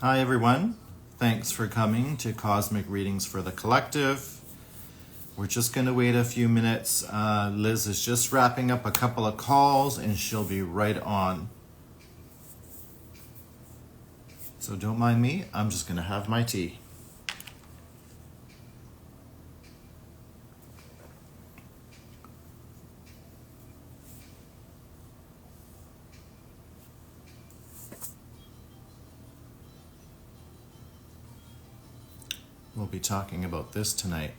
Hi, everyone. Thanks for coming to Cosmic Readings for the Collective. We're just going to wait a few minutes. Liz is just wrapping up a couple of calls and she'll be right on. So don't mind me. I'm just going to have my tea. We'll be talking about this tonight.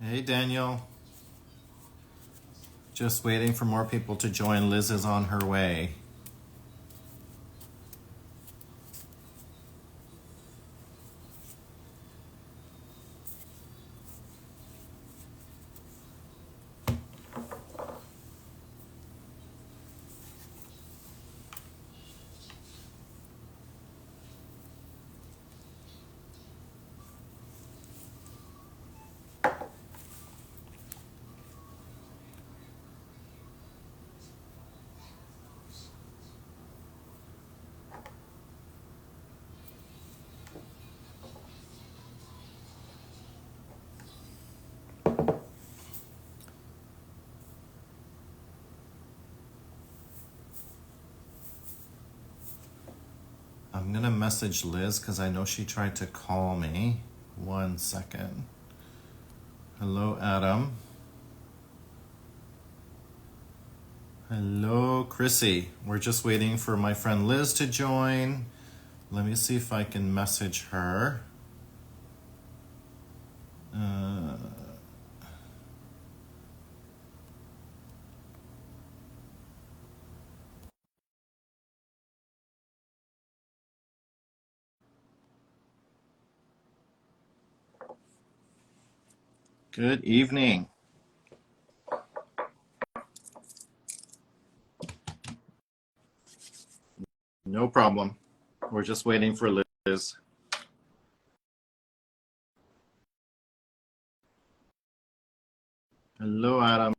Hey, Daniel. Just waiting for more people to join. Liz is on her way. I'm going to message Liz because I know she tried to call me. 1 second. Hello, Adam. Hello, Chrissy. We're just waiting for my friend Liz to join. Let me see if I can message her. Good evening. No problem. We're just waiting for Liz. Hello, Adam.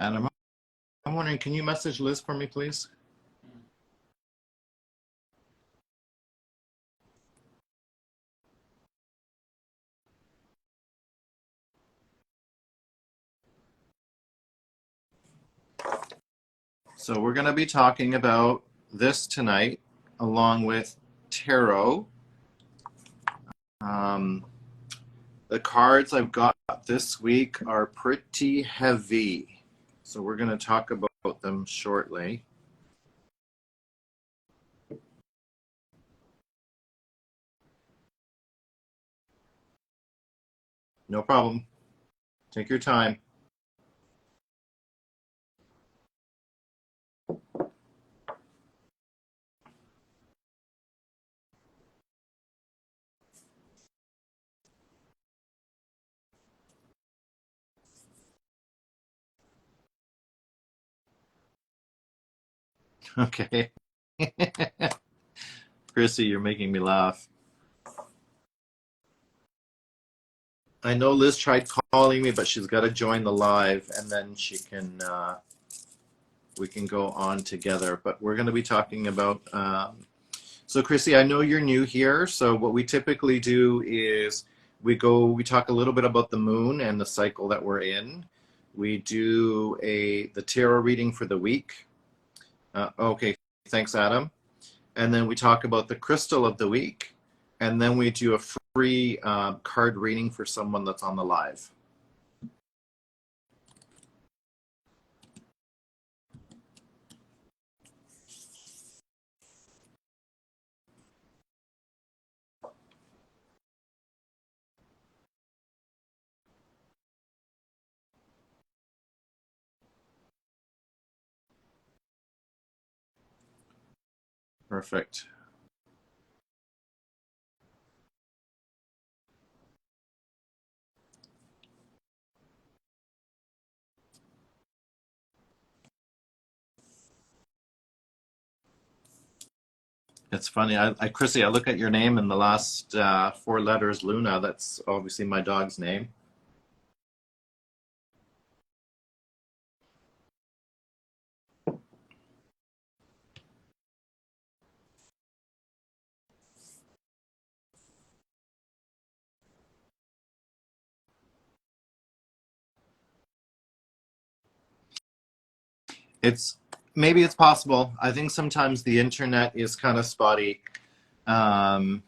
Adam, I'm wondering, can you message Liz for me, please? So we're going to be talking about this tonight, along with tarot. The cards I've got this week are pretty heavy, so we're going to talk about them shortly. No problem. Take your time. Okay. Chrissy, you're making me laugh. I know Liz tried calling me, but she's got to join the live, and then she can we can go on together. But we're going to be talking about. So, Chrissy, I know you're new here. So, what we typically do is we talk a little bit about the moon and the cycle that we're in. We do the tarot reading for the week. Okay, thanks, Adam. And then we talk about the crystal of the week. And then we do a free card reading for someone that's on the live. Perfect. It's funny, Chrissy, I look at your name and the last 4 letters, Luna. That's obviously my dog's name. Maybe it's possible. I think sometimes the internet is kind of spotty. Hello,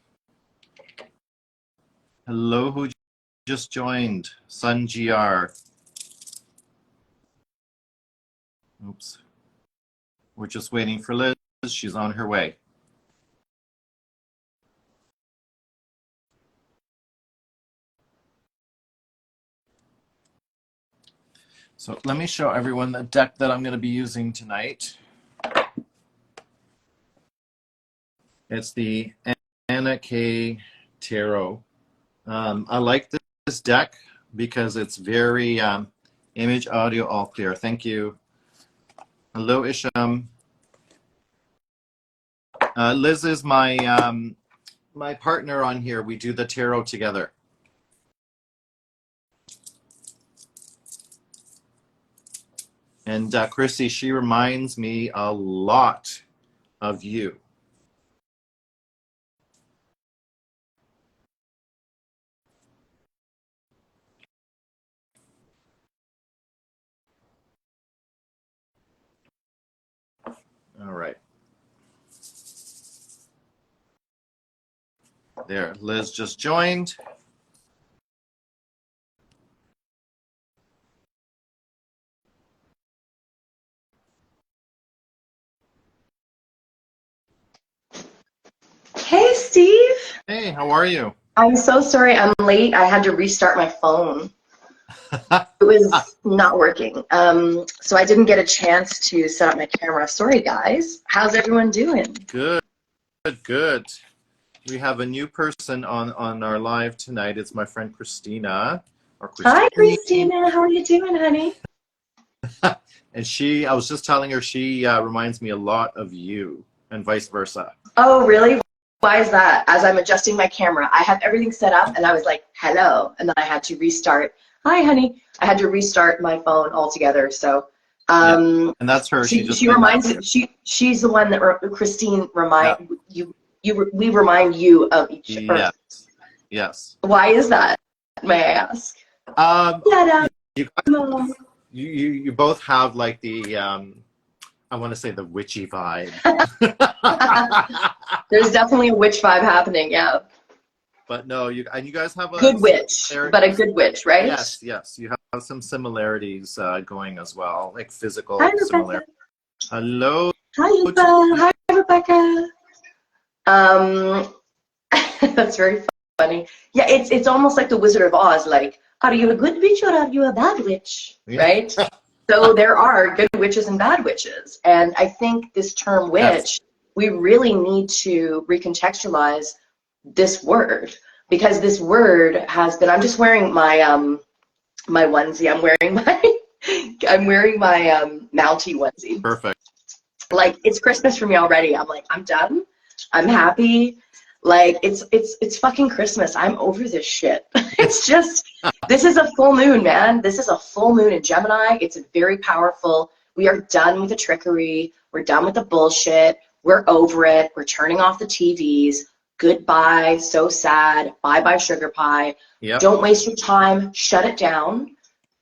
who just joined? Sun GR. Oops. We're just waiting for Liz. She's on her way. So let me show everyone the deck that I'm going to be using tonight. It's the Anna K Tarot. I like this deck because it's very image, audio, all clear. Thank you. Hello, Isham. Liz is my my partner on here. We do the tarot together. And Chrissy, she reminds me a lot of you. All right. There, Liz just joined. Hey, Steve. Hey, how are you? I'm so sorry I'm late. I had to restart my phone. It was not working. So I didn't get a chance to set up my camera. Sorry, guys. How's everyone doing? Good, good. We have a new person on our live tonight. It's my friend Christina. Hi, Christina. How are you doing, honey? And I was just telling her she reminds me a lot of you and vice versa. Oh, really? Why is that? As I'm adjusting my camera, I have everything set up and I was like, hello. And then I had to restart. Hi, honey. I had to restart my phone altogether. So, yeah. And that's her. She reminds she's the one that Christine remind you. We remind you of each other. Yes. Yes. Why is that? May I ask? You both have like the I want to say the witchy vibe. There's definitely a witch vibe happening, yeah. But no, you guys have a good witch, but a good witch, right? Yes, yes. You have some similarities going as well, like physical similarities. Hello. Hi, Eva. Hi, Rebecca. That's very funny. Yeah, it's almost like the Wizard of Oz. Like, are you a good witch or are you a bad witch? Yeah. Right? So there are good witches and bad witches, and I think this term witch, we really need to recontextualize this word, because this word has been. I'm just wearing my my onesie. I'm wearing my Mountie onesie. Perfect. Like, it's Christmas for me already. I'm like, I'm done. I'm happy. Like, it's fucking Christmas. I'm over this shit. It's just, this is a full moon, man. This is a full moon in Gemini. It's very powerful. We are done with the trickery. We're done with the bullshit. We're over it. We're turning off the TVs. Goodbye. So sad. Bye-bye sugar pie. Yep. Don't waste your time. Shut it down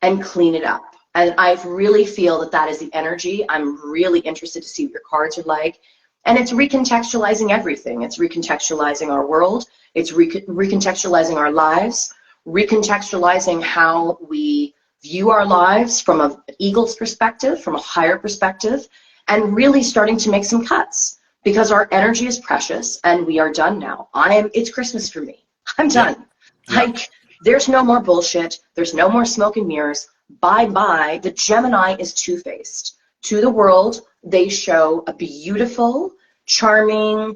and clean it up. And I really feel that that is the energy. I'm really interested to see what your cards are like. And it's recontextualizing everything. It's recontextualizing our world. It's recontextualizing our lives, recontextualizing how we view our lives from an eagle's perspective, from a higher perspective, and really starting to make some cuts because our energy is precious and we are done now. It's Christmas for me. I'm done. Yeah. Like, there's no more bullshit. There's no more smoke and mirrors. Bye-bye. The Gemini is two-faced. To the world, they show a beautiful, charming,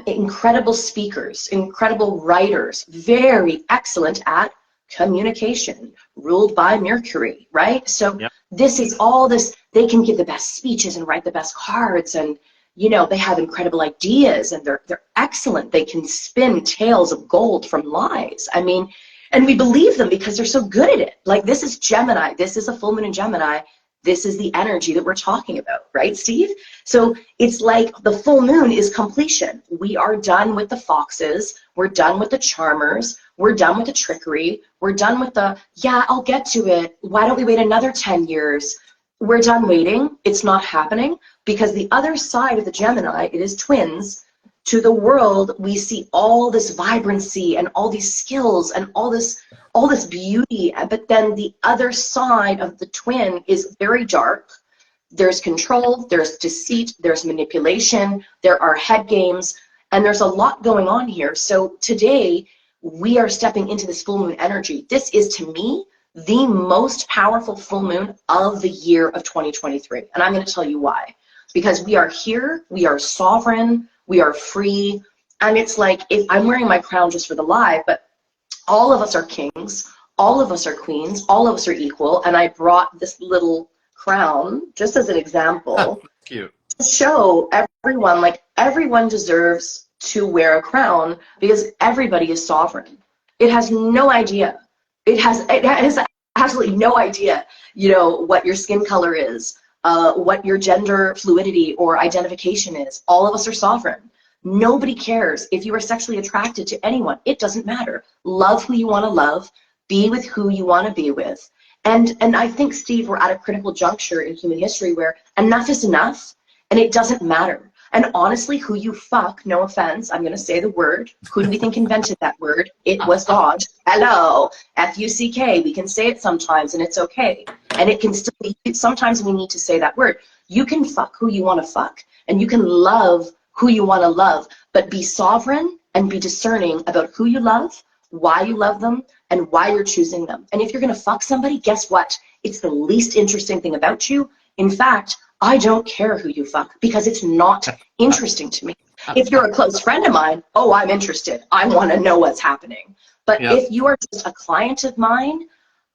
incredible speakers, incredible writers, very excellent at communication, ruled by Mercury, right? So this is all this, they can give the best speeches and write the best cards, and you know, they have incredible ideas and they're excellent. They can spin tales of gold from lies. I mean, and we believe them because they're so good at it. Like, this is Gemini. This is a full moon in Gemini. This is the energy that we're talking about, right, Steve? So it's like the full moon is completion. We are done with the foxes. We're done with the charmers. We're done with the trickery. We're done with the, yeah, I'll get to it. Why don't we wait another 10 years? We're done waiting. It's not happening because the other side of the Gemini, it is twins. To the world, we see all this vibrancy and all these skills and all this beauty, but then the other side of the twin is very dark. There's control, there's deceit, there's manipulation, there are head games, and there's a lot going on here. So today, we are stepping into this full moon energy. This is, to me, the most powerful full moon of the year of 2023. And I'm going to tell you why. Because we are here, we are sovereign, we are free, and it's like, if I'm wearing my crown just for the live, but all of us are kings, all of us are queens, all of us are equal, and I brought this little crown just as an example Cute. to show everyone, like, everyone deserves to wear a crown because everybody is sovereign. It has no idea. It has absolutely no idea, you know, what your skin color is, what your gender fluidity or identification is. All of us are sovereign. Nobody cares if you are sexually attracted to anyone. It doesn't matter. Love who you want to love. Be with who you want to be with. And I think, Steve, we're at a critical juncture in human history where enough is enough, and it doesn't matter. And honestly, who you fuck, no offense, I'm going to say the word. Who do we think invented that word? It was God. Hello. F-U-C-K. We can say it sometimes, and it's okay. And it can still be, sometimes we need to say that word. You can fuck who you want to fuck, and you can love who you want to love, but be sovereign and be discerning about who you love, why you love them, and why you're choosing them. And if you're going to fuck somebody, guess what? It's the least interesting thing about you. In fact, I don't care who you fuck because it's not interesting to me. If you're a close friend of mine, oh, I'm interested. I want to know what's happening. But if you are just a client of mine,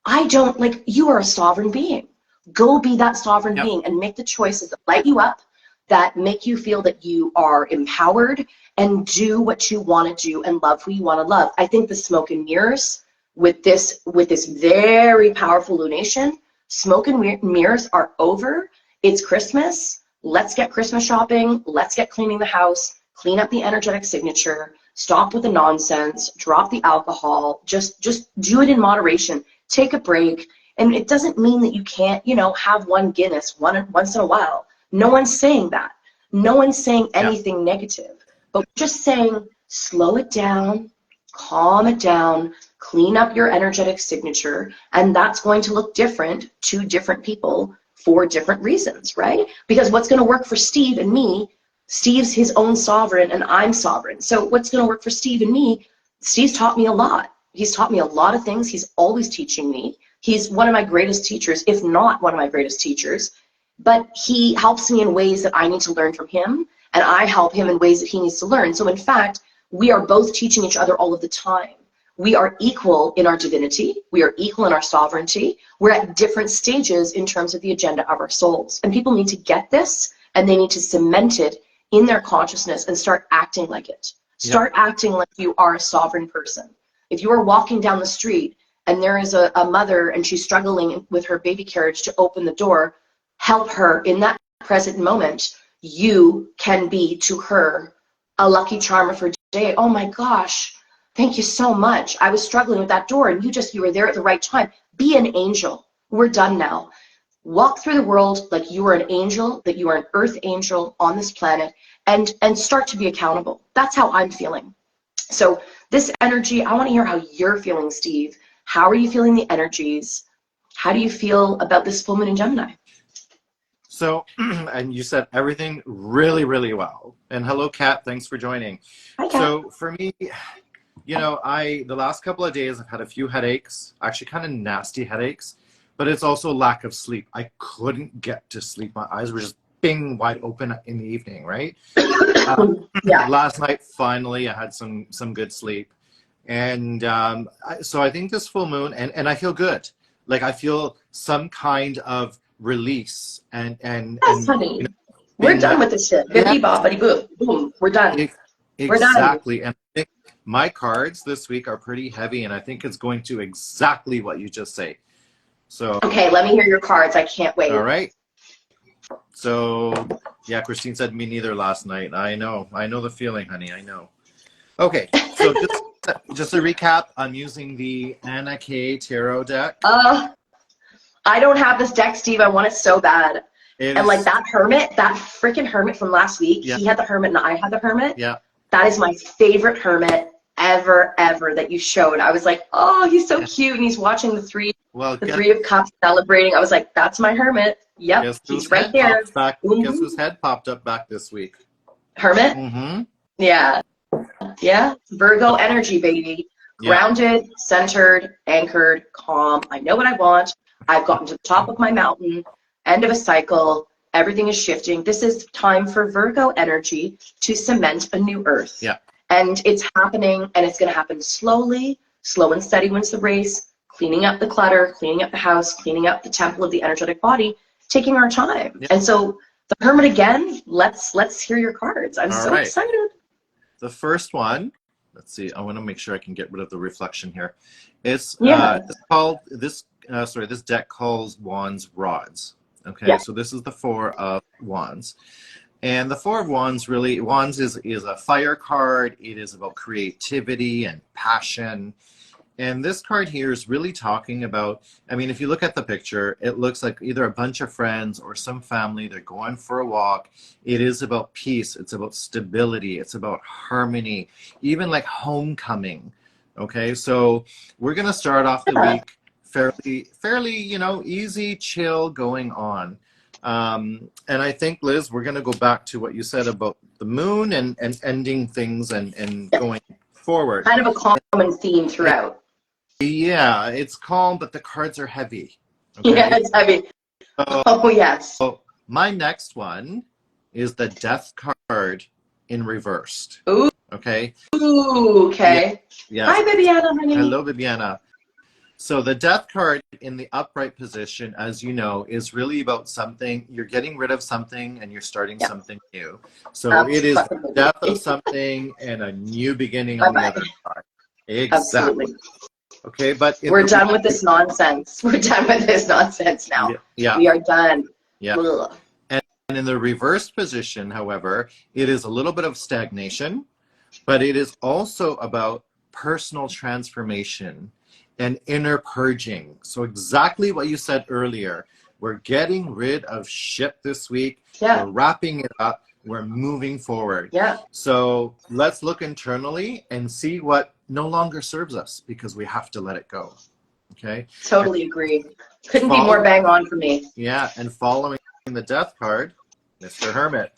I don't, like, you are a sovereign being. Go be that sovereign being and make the choices that light you up, that make you feel that you are empowered, and do what you want to do and love who you want to love. I think the smoke and mirrors with this very powerful lunation, smoke and mirrors are over. It's Christmas. Let's get Christmas shopping. Let's get cleaning the house, clean up the energetic signature, stop with the nonsense, drop the alcohol, just do it in moderation. Take a break. And it doesn't mean that you can't, you know, have one Guinness once in a while. No one's saying that. No one's saying anything negative. But we're just saying, slow it down, calm it down, clean up your energetic signature, and that's going to look different to different people for different reasons, right? Because what's going to work for Steve and me, Steve's his own sovereign and I'm sovereign. So what's going to work for Steve and me, Steve's taught me a lot. He's taught me a lot of things. He's always teaching me. He's one of my greatest teachers, if not one of my greatest teachers. But he helps me in ways that I need to learn from him, and I help him in ways that he needs to learn. So in fact, we are both teaching each other all of the time. We are equal in our divinity. We are equal in our sovereignty. We're at different stages in terms of the agenda of our souls. And people need to get this and they need to cement it in their consciousness and start acting like it. Start acting like you are a sovereign person. If you are walking down the street and there is a mother and she's struggling with her baby carriage to open the door, help her in that present moment. You can be to her a lucky charm of her day. Oh my gosh, thank you so much. I was struggling with that door and you were there at the right time. Be an angel. We're done now. Walk through the world like you are an angel, that you are an earth angel on this planet, and start to be accountable. That's how I'm feeling. So this energy, I want to hear how you're feeling, Steve. How are you feeling the energies? How do you feel about this full moon in Gemini? So, and you said everything really, really well. And hello, Kat. Thanks for joining. Hi, Kat. So for me, you know, the last couple of days I've had a few headaches, actually kind of nasty headaches, but it's also lack of sleep. I couldn't get to sleep. My eyes were just bing wide open in the evening, right? Yeah. Last night, finally, I had some good sleep. And so I think this full moon, and I feel good. Like I feel some kind of release and Yes, honey. you know, We're done with this shit. Bippy boppity boom. Boom. We're done. We're done. Exactly. And I think my cards this week are pretty heavy, and I think it's going to exactly what you just say. So Okay, let me hear your cards. I can't wait. all right. So yeah, Christine said me neither last night. I know the feeling, honey. I know. Okay, so just to recap, I'm using the Anna K Tarot deck. I don't have this deck, Steve. I want it so bad. And like that freaking hermit from last week, he had the hermit and I had the hermit. Yeah. That is my favorite hermit ever that you showed. I was like, oh, he's so cute, and he's watching the three of cups celebrating. I was like, that's my hermit. Yep, he's right there. Guess whose head popped up back this week? Hermit? Mm-hmm. Yeah. Virgo energy, baby. Grounded, centered, anchored, calm. I know what I want. I've gotten to the top of my mountain. End of a cycle. Everything is shifting. This is time for Virgo energy to cement a new earth. Yeah. And it's happening, and it's going to happen slowly. Slow and steady wins the race. Cleaning up the clutter, cleaning up the house, cleaning up the temple of the energetic body, taking our time. Yeah. And so the hermit again, let's hear your cards. I'm so excited. The first one, let's see, I want to make sure I can get rid of the reflection here. It's called, this deck calls Wands Rods. Okay, so this is the Four of Wands. And the Four of Wands really, Wands is a fire card. It is about creativity and passion. And this card here is really talking about, I mean, if you look at the picture, it looks like either a bunch of friends or some family, they're going for a walk. It is about peace. It's about stability. It's about harmony, even like homecoming. Okay, so we're going to start off the week fairly, you know, easy, chill going on. And I think, Liz, we're going to go back to what you said about the moon and ending things and going forward. Kind of a common theme throughout. Yeah, it's calm, but the cards are heavy. Okay? Yeah, it's heavy. Oh, yes. So my next one is the Death card in reversed. Ooh. Okay. Ooh, okay. Yeah. Hi, Bibiana, honey. Hello, Bibiana. So the Death card in the upright position, as you know, is really about something. You're getting rid of something and you're starting something new. So it is the death of something and a new beginning on the other side. Exactly. Absolutely. Okay, but we're done with this nonsense. We're done with this nonsense now. Yeah. We are done. Yeah. Ugh. And in the reversed position, however, it is a little bit of stagnation, but it is also about personal transformation and inner purging. So exactly what you said earlier. We're getting rid of shit this week. Yeah. We're wrapping it up. We're moving forward. Yeah. So let's look internally and see what no longer serves us, because we have to let it go. Okay. Totally agree. Couldn't be more bang on for me. Yeah. And following the Death card, Mr. Hermit.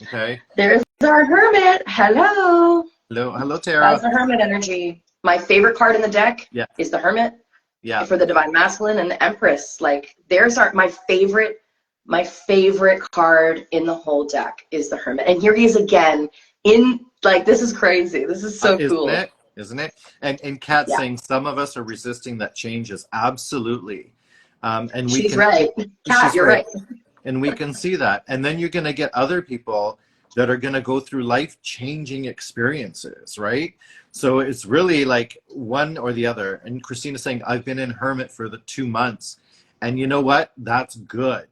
Okay. There's our hermit. Hello. Hello, Tara. That's the hermit energy. My favorite card in the deck is the hermit. Yeah. For the divine masculine and the empress. Like, there's my favorite card in the whole deck is the hermit. And here he is again in, like, this is crazy. This is so cool. Isn't it? And Kat saying some of us are resisting that changes. Absolutely. And She's right. Kat, you're right. And we can see that. And then you're going to get other people that are going to go through life-changing experiences, right? So it's really like one or the other. And Christina's saying, I've been in hermit for the 2 months. And you know what? That's good.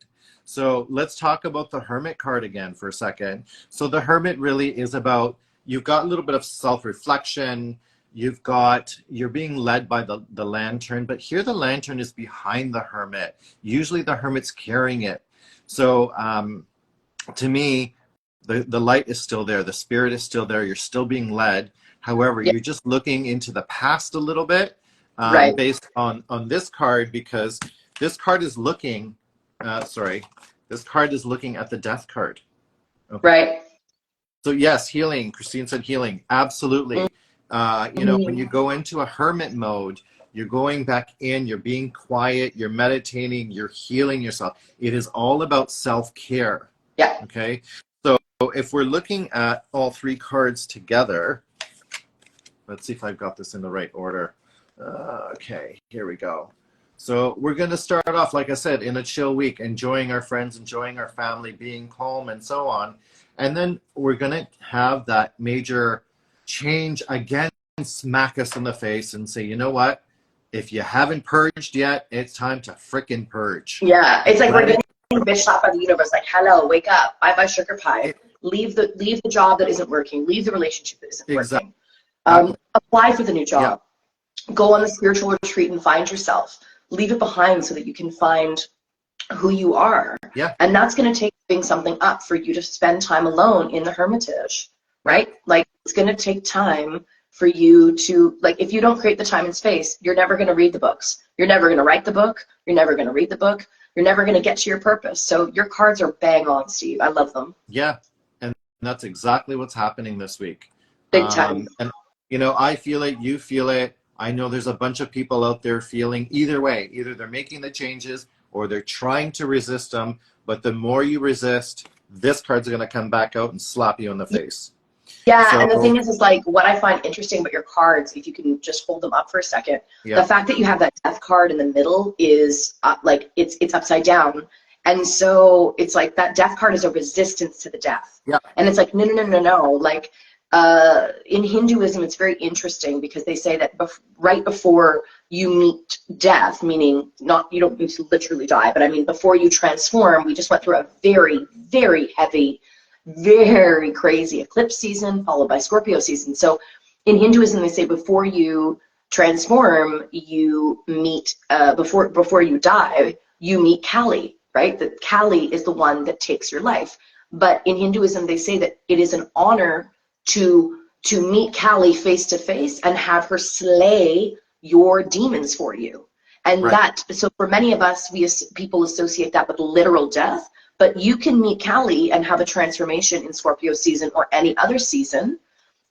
So let's talk about the hermit card again for a second. So the hermit really is about, you've got a little bit of self-reflection. You're being led by the lantern, but here the lantern is behind the hermit. Usually the hermit's carrying it. So to me, the light is still there. The spirit is still there. You're still being led. However, you're just looking into the past a little bit based on this card, because this card is looking, this card is looking at the death card. Okay. Right. So yes, healing. Christine said healing. Absolutely. You know, when you go into a hermit mode, you're going back in, you're being quiet, you're meditating, you're healing yourself. It is all about self-care. Yeah. Okay. So if we're looking at all three cards together, let's see if I've got this in the right order. Okay, here we go. So we're going to start off, like I said, in a chill week, enjoying our friends, enjoying our family, being calm and so on. And then we're going to have that major change again, smack us in the face and say, you know what? If you haven't purged yet, it's time to frickin' purge. Yeah, it's like we're getting bitch slapped by the universe. Like, hello, wake up, bye sugar pie. Leave the job that isn't working. Leave the relationship that isn't working. Apply for the new job. Yeah. Go on the spiritual retreat and find yourself. Leave it behind so that you can find who you are. Yeah. And that's going to take giving something up for you to spend time alone in the hermitage, right? Like, it's going to take time for you to, like, if you don't create the time and space, you're never going to read the books. You're never going to write the book. You're never going to read the book. You're never going to get to your purpose. So your cards are bang on, Steve. I love them. Yeah. And that's exactly what's happening this week. Big time. And, you know, I feel it. You feel it. I know there's a bunch of people out there feeling either way. Either they're making the changes or they're trying to resist them. But the more you resist, this card's going to come back out and slap you in the face. Yeah, so, and the thing is like, what I find interesting about your cards, if you can just hold them up for a second, the fact that you have that death card in the middle is like, it's upside down. And so it's like that death card is a resistance to the death. Yeah. And it's like, no. Like, in Hinduism, it's very interesting because they say that right before you meet death, meaning you don't need to literally die, but I mean, before you transform, we just went through a very, very heavy, very crazy eclipse season followed by Scorpio season. So in Hinduism, they say before you transform, you meet, before you die, you meet Kali, right? That Kali is the one that takes your life. But in Hinduism, they say that it is an honor to meet Kali face to face and have her slay your demons for you. And so for many of us, people associate that with literal death, but you can meet Kali and have a transformation in Scorpio season or any other season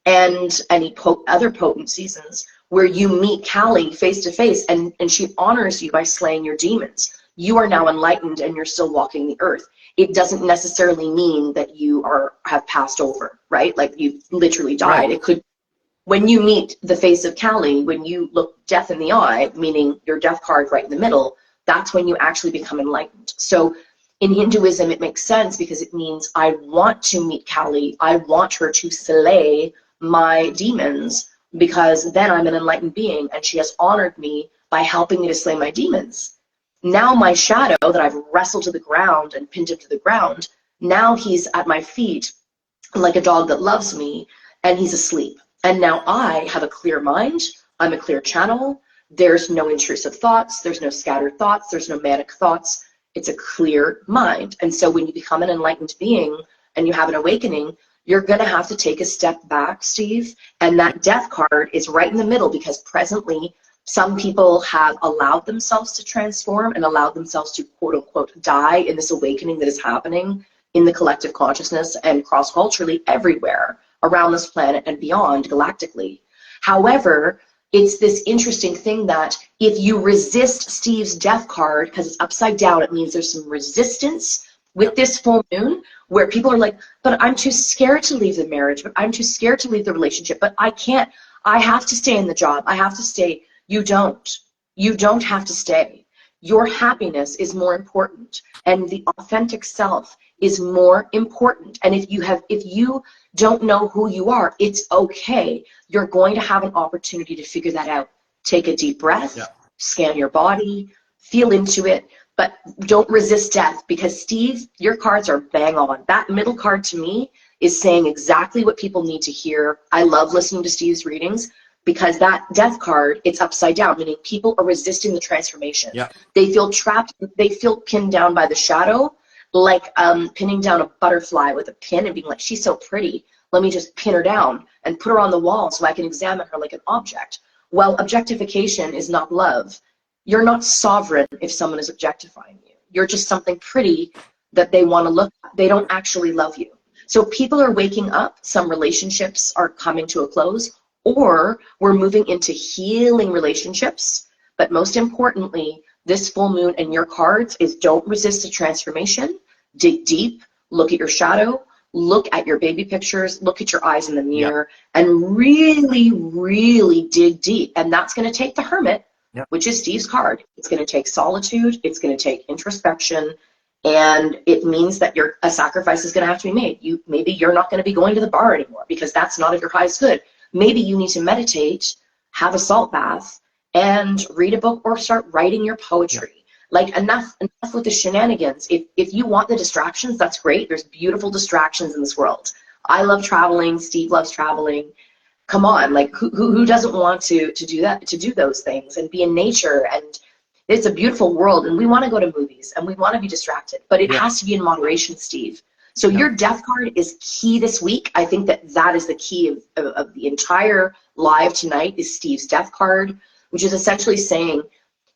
and any other potent seasons where you meet Kali face to face and she honors you by slaying your demons. You are now enlightened and you're still walking the earth. It doesn't necessarily mean that you have passed over, right? Like you've literally died. Right. It could, when you meet the face of Kali, when you look death in the eye, meaning your death card right in the middle, that's when you actually become enlightened. So in Hinduism, it makes sense because it means I want to meet Kali. I want her to slay my demons because then I'm an enlightened being and she has honored me by helping me to slay my demons. Now my shadow that I've wrestled to the ground and pinned him to the ground, now he's at my feet like a dog that loves me and he's asleep. And now I have a clear mind. I'm a clear channel. There's no intrusive thoughts. There's no scattered thoughts. There's no manic thoughts. It's a clear mind. And so when you become an enlightened being and you have an awakening, you're going to have to take a step back, Steve. And that death card is right in the middle because presently some people have allowed themselves to transform and allowed themselves to quote unquote die in this awakening that is happening in the collective consciousness and cross-culturally everywhere around this planet and beyond galactically. However, it's this interesting thing that if you resist Steve's death card, because it's upside down, it means there's some resistance with this full moon where people are like, but I'm too scared to leave the marriage, but I'm too scared to leave the relationship, but I can't, I have to stay in the job, I have to stay. You don't have to stay. Your happiness is more important, and the authentic self is more important. And if you don't know who you are, it's okay. You're going to have an opportunity to figure that out. Take a deep breath, scan your body, feel into it, but don't resist death, because Steve, your cards are bang on. That middle card to me is saying exactly what people need to hear. I love listening to Steve's readings, because that death card, it's upside down, meaning people are resisting the transformation. Yeah. They feel trapped, they feel pinned down by the shadow, like pinning down a butterfly with a pin and being like, she's so pretty, let me just pin her down and put her on the wall so I can examine her like an object. Well, objectification is not love. You're not sovereign if someone is objectifying you. You're just something pretty that they want to look at. They don't actually love you. So people are waking up, some relationships are coming to a close, or we're moving into healing relationships. But most importantly, this full moon and your cards is don't resist the transformation, dig deep, look at your shadow, look at your baby pictures, look at your eyes in the mirror, and really, really dig deep. And that's going to take the Hermit, which is Steve's card. It's going to take solitude, it's going to take introspection, and it means that a sacrifice is going to have to be made. Maybe you're not going to be going to the bar anymore because that's not of your highest good. Maybe you need to meditate, have a salt bath, and read a book or start writing your poetry. Like, enough with the shenanigans. If you want the distractions, that's great. There's beautiful distractions in this world. I love traveling. Steve loves traveling. Come on, like, who doesn't want to do that, to do those things and be in nature? And it's a beautiful world, and we want to go to movies and we want to be distracted, but it has to be in moderation, Steve. So your death card is key this week. I think that is the key of the entire live tonight, is Steve's death card, which is essentially saying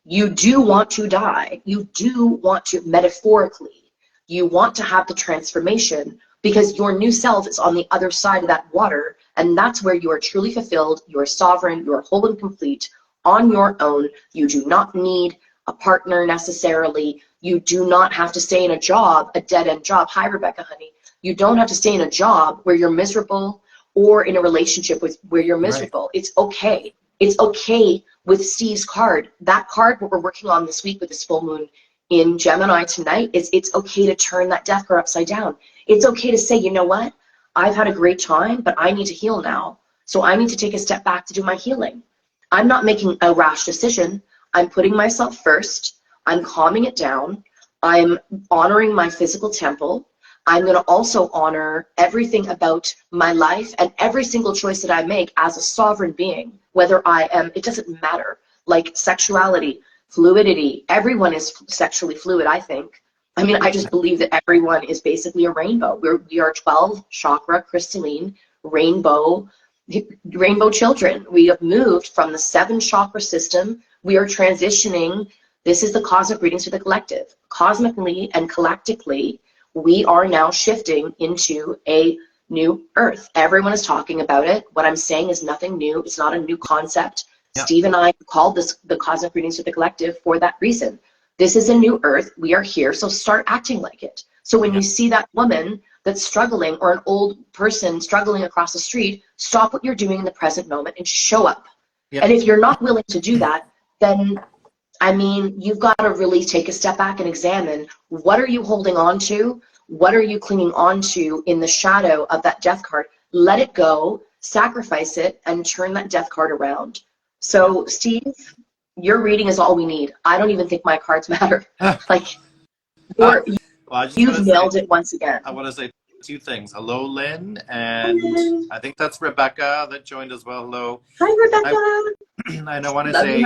you do want to die. You do want to, metaphorically, you want to have the transformation, because your new self is on the other side of that water, and that's where you are truly fulfilled, you are sovereign, you are whole and complete on your own. You do not need a partner necessarily. You do not have to stay in a job, a dead-end job. Hi, Rebecca, honey. You don't have to stay in a job where you're miserable, or in a relationship where you're miserable. Right. It's okay. It's okay with Steve's card. That card, what we're working on this week with this full moon in Gemini tonight, is it's okay to turn that death card upside down. It's okay to say, you know what? I've had a great time, but I need to heal now. So I need to take a step back to do my healing. I'm not making a rash decision. I'm putting myself first. I'm calming it down. I'm honoring my physical temple. I'm going to also honor everything about my life and every single choice that I make as a sovereign being, whether I am, it doesn't matter, like sexuality, fluidity. Everyone is sexually fluid, I think. I mean, I just believe that everyone is basically a rainbow. We are 12 chakra, crystalline, rainbow children. We have moved from the 7 chakra system. We are transitioning. This is the cosmic readings for the collective. Cosmically and galactically, we are now shifting into a new earth. Everyone is talking about it. What I'm saying is nothing new. It's not a new concept. Steve and I called this the cosmic readings for the collective for that reason. This is a new earth. We are here, so start acting like it. So when you see that woman that's struggling, or an old person struggling across the street, stop what you're doing in the present moment and show up. And if you're not willing to do that, then, I mean, you've got to really take a step back and examine, what are you holding on to? What are you clinging on to in the shadow of that death card? Let it go, sacrifice it, and turn that death card around. So, Steve, your reading is all we need. I don't even think my cards matter. Like, you've nailed it once again. I want to say 2 things. Hello, Lynn, and I think that's Rebecca that joined as well. Hello. Hi, Rebecca. I want to say,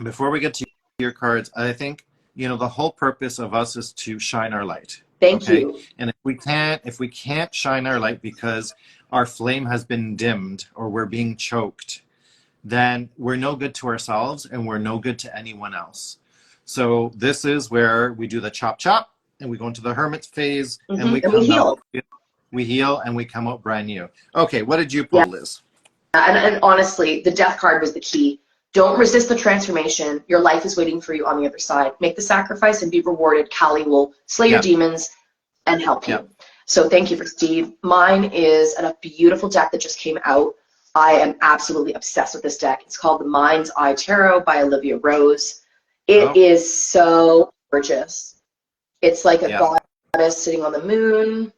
before we get to your cards, I think, you know, the whole purpose of us is to shine our light. Thank you. And if we can't shine our light because our flame has been dimmed or we're being choked, then we're no good to ourselves and we're no good to anyone else. So this is where we do the chop chop and we go into the hermit phase, and we heal. We heal and we come out brand new. Okay, what did you pull, Liz? And honestly, the death card was the key. Don't resist the transformation. Your life is waiting for you on the other side. Make the sacrifice and be rewarded. Kali will slay your demons and help you. So thank you for Steve. Mine is a beautiful deck that just came out. I am absolutely obsessed with this deck. It's called the Mind's Eye Tarot by Olivia Rose. It is so gorgeous. It's like a Yeah. goddess sitting on the moon,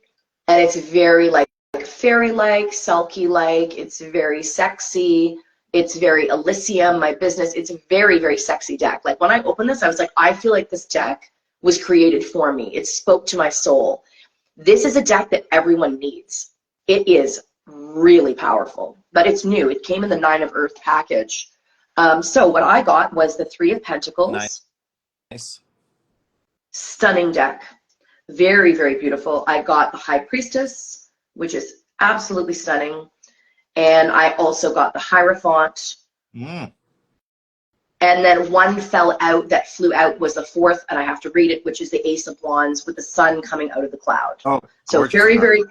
and it's very like fairy-like, Selkie-like. It's very sexy. It's very Elysium, my business. It's a very, very sexy deck. Like when I opened this, I was like, I feel like this deck was created for me. It spoke to my soul. This is a deck that everyone needs. It is really powerful, but it's new. It came in the 9 of Earth package. So what I got was the 3 of Pentacles. Nice. Stunning deck. Very, very beautiful. I got the High Priestess, which is absolutely stunning. And I also got the Hierophant. Mm. And then one fell out that flew out was the 4th, and I have to read it, which is the Ace of Wands with the sun coming out of the cloud. Oh, so very, very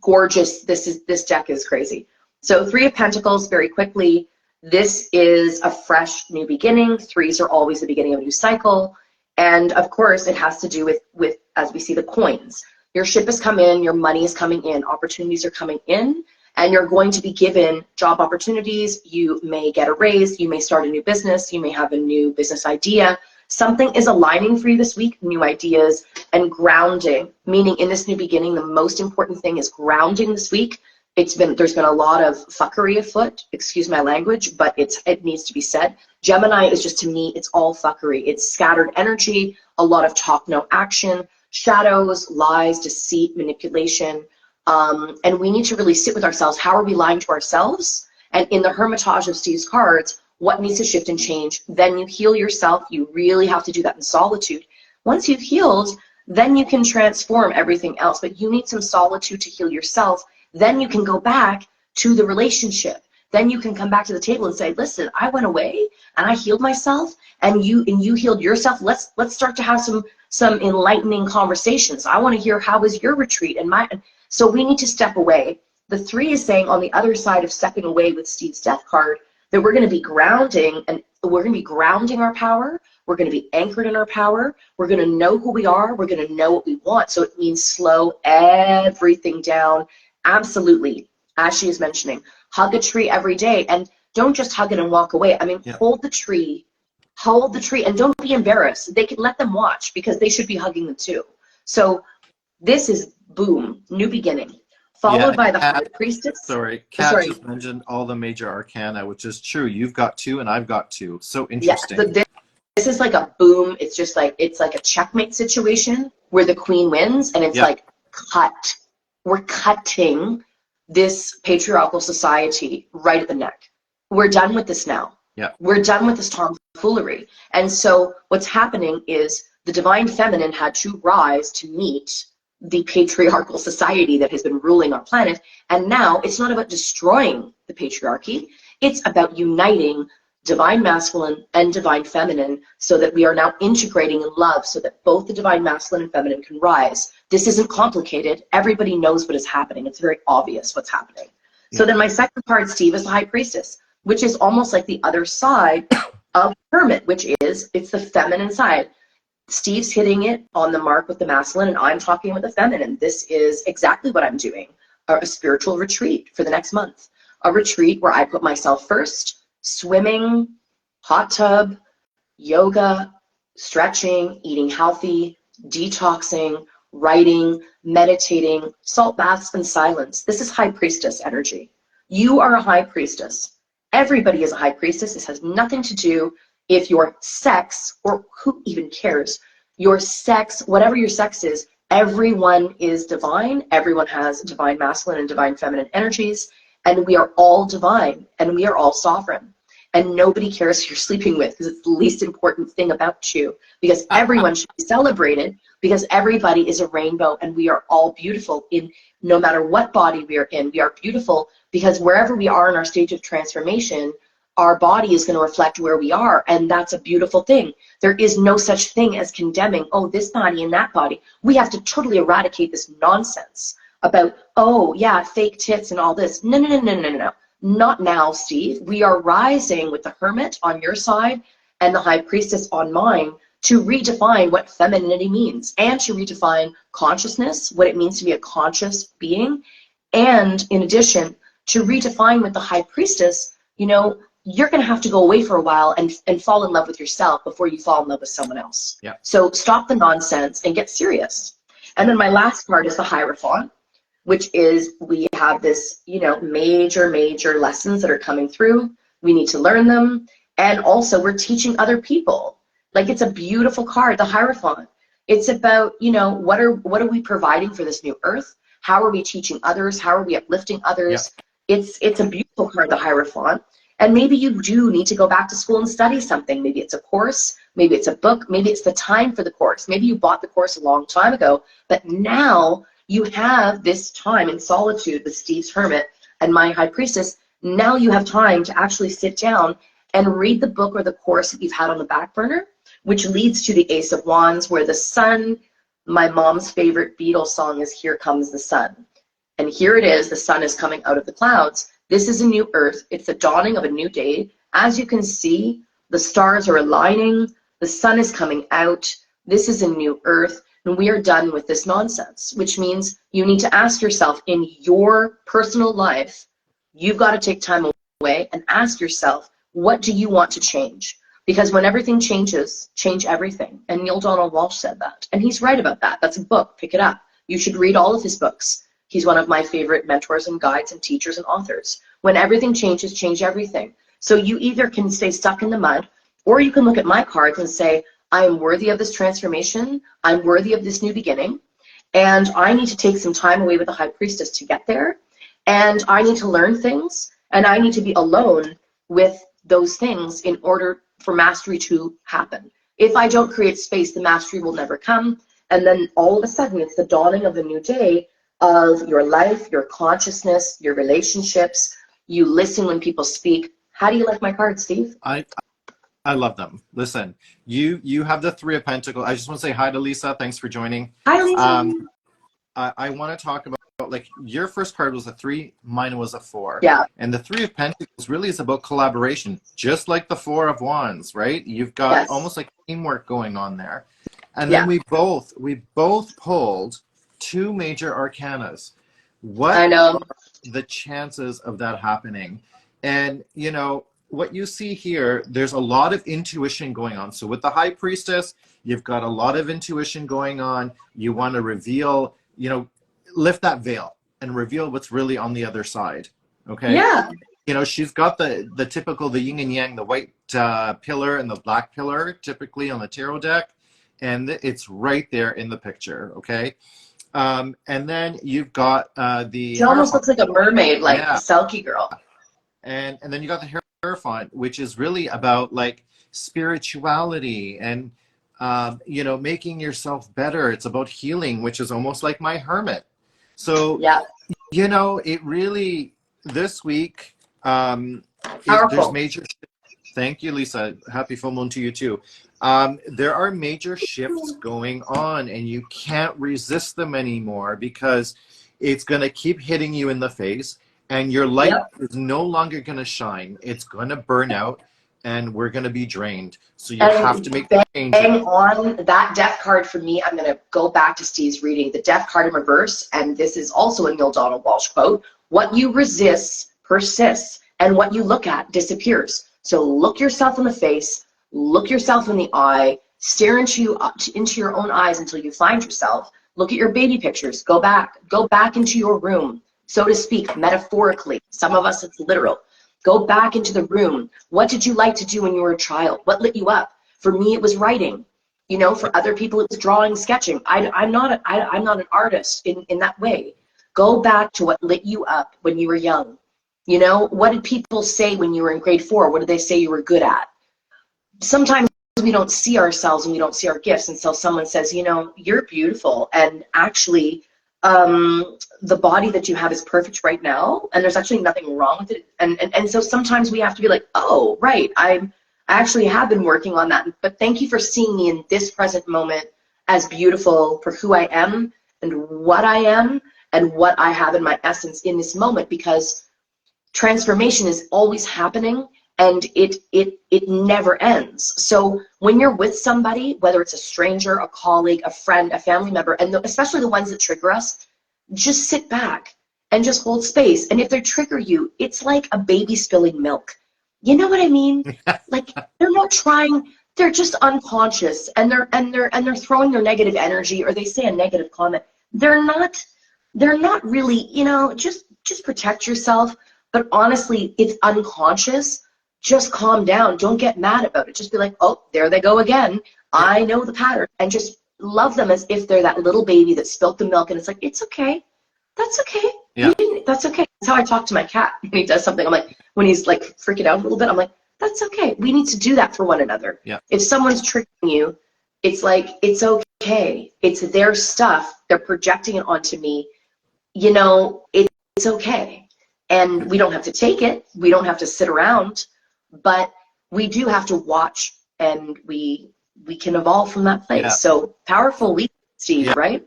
gorgeous. This deck is crazy. So 3 of Pentacles, very quickly. This is a fresh new beginning. 3s are always the beginning of a new cycle. And of course, it has to do with as we see the coins. Your ship has come in, your money is coming in, opportunities are coming in, and you're going to be given job opportunities. You may get a raise, you may start a new business, you may have a new business idea. Something is aligning for you this week, new ideas and grounding, meaning in this new beginning, the most important thing is grounding this week. There's been a lot of fuckery afoot, excuse my language, but it needs to be said. Gemini is just, to me, it's all fuckery. It's scattered energy, a lot of talk, no action, shadows, lies, deceit, manipulation. And we need to really sit with ourselves. How are we lying to ourselves? And in the Hermitage of Steve's cards, what needs to shift and change? Then you heal yourself. You really have to do that in solitude. Once you've healed, then you can transform everything else. But you need some solitude to heal yourself. Then you can go back to the relationship. Then you can come back to the table and say, listen, I went away and I healed myself, and you healed yourself. Let's start to have some enlightening conversations. I want to hear, how was your retreat? So we need to step away. The 3 is saying on the other side of stepping away with Steve's death card that we're going to be grounding, and we're going to be grounding our power. We're going to be anchored in our power. We're going to know who we are. We're going to know what we want. So it means slow everything down. Absolutely. As she is mentioning, hug a tree every day, and don't just hug it and walk away. I mean, hold the tree, and don't be embarrassed. They can let them watch, because they should be hugging them too. So this is boom, new beginning, followed by the High Priestess. Kat just mentioned all the major arcana, which is true. You've got 2 and I've got 2. So interesting. Yeah, this is like a boom. It's just like, it's like a checkmate situation where the queen wins, and it's like, cut. We're cutting this patriarchal society right at the neck. We're done with this now. Yeah. We're done with this tomfoolery. And so what's happening is the divine feminine had to rise to meet the patriarchal society that has been ruling our planet. And now it's not about destroying the patriarchy. It's about uniting divine masculine and divine feminine, so that we are now integrating in love, so that both the divine masculine and feminine can rise. This isn't complicated. Everybody knows what is happening. It's very obvious what's happening. So then my second card, Steve, is the High Priestess, which is almost like the other side of Hermit, which is, it's the feminine side. Steve's hitting it on the mark with the masculine, and I'm talking with the feminine. This is exactly what I'm doing. A spiritual retreat for the next month. A retreat where I put myself first. Swimming, hot tub, yoga, stretching, eating healthy, detoxing, writing, meditating, salt baths, and silence. This is High Priestess energy. You are a High Priestess. Everybody is a High Priestess. This has nothing to do if your sex, or who even cares, your sex, whatever your sex is, everyone is divine. Everyone has divine masculine and divine feminine energies. And we are all divine, and we are all sovereign. And nobody cares who you're sleeping with, because it's the least important thing about you. Because everyone should be celebrated, because everybody is a rainbow, and we are all beautiful in no matter what body we are in. We are beautiful because wherever we are in our stage of transformation, our body is going to reflect where we are, and that's a beautiful thing. There is no such thing as condemning, oh, this body and that body. We have to totally eradicate this nonsense about, oh, yeah, fake tits and all this. No, no, no, no, no, no, no. Not now, Steve. We are rising with the Hermit on your side and the High Priestess on mine to redefine what femininity means, and to redefine consciousness, what it means to be a conscious being, and in addition, to redefine with the High Priestess, you know, you're going to have to go away for a while and fall in love with yourself before you fall in love with someone else. Yeah. So stop the nonsense and get serious. And then my last part is the Hierophant, which is we have this, you know, major lessons that are coming through. We need to learn them. And also we're teaching other people. Like, it's a beautiful card, the Hierophant. It's about, you know, what are we providing for this new earth? How are we teaching others? How are we uplifting others? Yeah. It's a beautiful card, the Hierophant. And maybe you do need to go back to school and study something. Maybe it's a course, maybe it's a book, maybe it's the time for the course. Maybe you bought the course a long time ago, but now you have this time in solitude with Steve's Hermit and my High Priestess. Now you have time to actually sit down and read the book or the course that you've had on the back burner, which leads to the Ace of Wands, where the sun, my mom's favorite Beatles song is Here Comes the Sun. And here it is, the sun is coming out of the clouds. This is a new earth. It's the dawning of a new day. As you can see, the stars are aligning. The sun is coming out. This is a new earth. And we are done with this nonsense, which means you need to ask yourself in your personal life, you've got to take time away and ask yourself, what do you want to change? Because when everything changes, change everything. And Neale Donald Walsch said that. And he's right about that. That's a book. Pick it up. You should read all of his books. He's one of my favorite mentors and guides and teachers and authors. When everything changes, change everything. So you either can stay stuck in the mud, or you can look at my cards and say, I am worthy of this transformation. I'm worthy of this new beginning. And I need to take some time away with the High Priestess to get there. And I need to learn things. And I need to be alone with those things in order for mastery to happen. If I don't create space, the mastery will never come. And then all of a sudden, it's the dawning of a new day of your life, your consciousness, your relationships. You listen when people speak. How do you like my cards, Steve? I love them. Listen, you have the Three of Pentacles. I just want to say hi to Lisa. Thanks for joining. Hi, Lisa. I want to talk about, like, your first card was a 3, mine was a 4. Yeah. And the Three of Pentacles really is about collaboration, just like the Four of Wands, right? You've got almost like teamwork going on there. And then we both pulled 2 major arcanas. What are the chances of that happening? And, you know, what you see here, there's a lot of intuition going on. So with the High Priestess, you've got a lot of intuition going on. You want to reveal, you know, lift that veil and reveal what's really on the other side. Okay. Yeah. You know, she's got the typical, the yin and yang, the white pillar and the black pillar, typically on the tarot deck. And it's right there in the picture. Okay. And then you've got the... She almost looks like a mermaid, like a Selkie girl. And then you got the Hierophant, which is really about, like, spirituality and, you know, making yourself better. It's about healing, which is almost like my Hermit. So, you know, it really, this week, there's major... Thank you, Lisa. Happy full moon to you, too. There are major shifts going on, and you can't resist them anymore because it's going to keep hitting you in the face, and your light is no longer going to shine. It's going to burn out, and we're going to be drained. So you have to make the change. Bang on that death card for me. I'm going to go back to Steve's reading, the death card in reverse, and this is also a Neale Donald Walsch quote. What you resist persists, and what you look at disappears. So look yourself in the face, look yourself in the eye, stare into your own eyes until you find yourself. Look at your baby pictures. Go back into your room, so to speak, metaphorically. Some of us, it's literal. Go back into the room. What did you like to do when you were a child? What lit you up? For me, it was writing. You know, for other people, it was drawing, sketching. I'm not an artist in that way. Go back to what lit you up when you were young. You know, what did people say when you were in grade 4? What did they say you were good at? Sometimes we don't see ourselves and we don't see our gifts until someone says, you know, you're beautiful, and actually the body that you have is perfect right now, and there's actually nothing wrong with it. And so sometimes we have to be like, oh, right, I actually have been working on that, but thank you for seeing me in this present moment as beautiful for who I am and what I am and what I have in my essence in this moment, because transformation is always happening, and it never ends. So when you're with somebody, whether it's a stranger, a colleague, a friend, a family member, and especially the ones that trigger us, just sit back and just hold space. And if they trigger you, it's like a baby spilling milk. You know what I mean? Like, they're not trying, they're just unconscious, and they're throwing their negative energy, or they say a negative comment. They're not really, just protect yourself. But honestly, it's unconscious. Just calm down. Don't get mad about it. Just be like, oh, there they go again. I know the pattern. And just love them as if they're that little baby that spilt the milk, and it's like, it's okay. That's okay. Yeah. That's okay. That's how I talk to my cat when he does something. I'm like, when he's like freaking out a little bit, I'm like, that's okay. We need to do that for one another. Yeah. If someone's tricking you, it's like, it's okay. It's their stuff. They're projecting it onto me. It's okay. And we don't have to take it. We don't have to sit around, but we do have to watch, and we can evolve from that place. Yeah. So powerful week, Steve, Yeah. right?